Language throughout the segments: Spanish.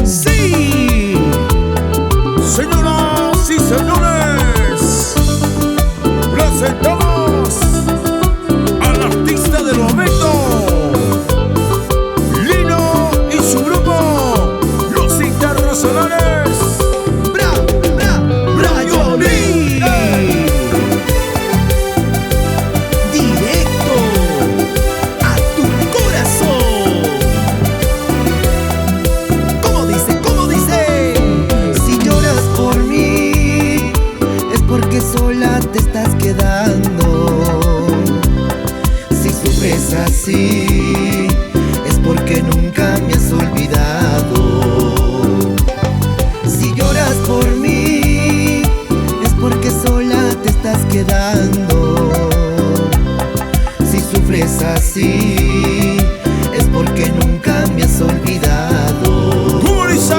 Sí, señoras y señores, presentamos al artista del momento, Lino y su grupo, Los Internacionales. Brian Lee. Directo a tu corazón. ¿Cómo dice? ¿Cómo dice? Si lloras por mí es porque sola te estás quedando. Si sufres así es porque nunca me has olvidado. Si lloras por mí es porque sola te estás quedando. Si sufres así es porque nunca me has olvidado. ¿Cómo dice?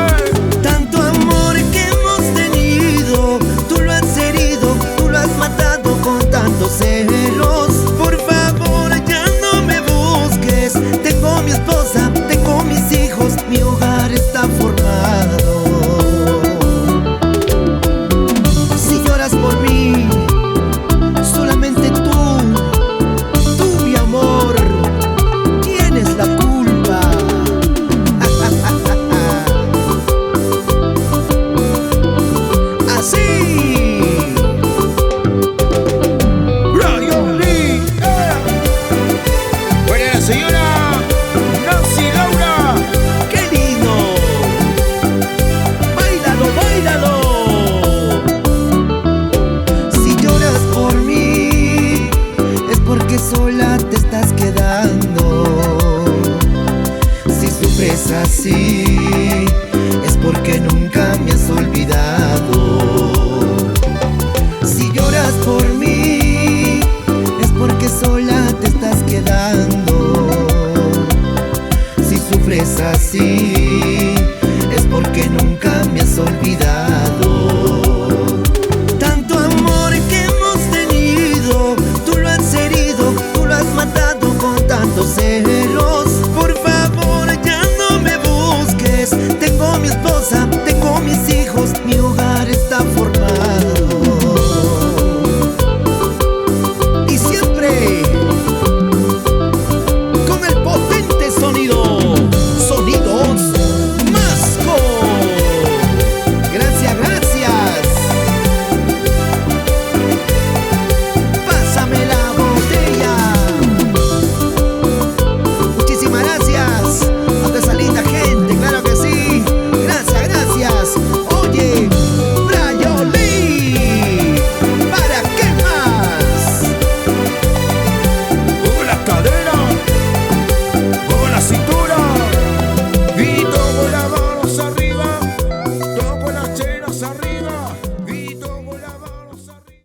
Tanto amor que hemos tenido, tú lo has herido, tú lo has matado con tantos celos. Por favor ya no me busques. Tengo mi esposa, tengo mis hijos, mi hogar está formado. Si lloras por mí, solamente tú mi amor, tienes la culpa. Así. Brian Lee. Buena señora Nancy Laura. ¡Qué lindo! ¡Báilalo, báilalo! Si lloras por mí es porque sola te estás quedando. Si sufres así es porque nunca me has olvidado. Si lloras por mí es porque sola te estás quedando. Si sufres así es porque nunca me has olvidado.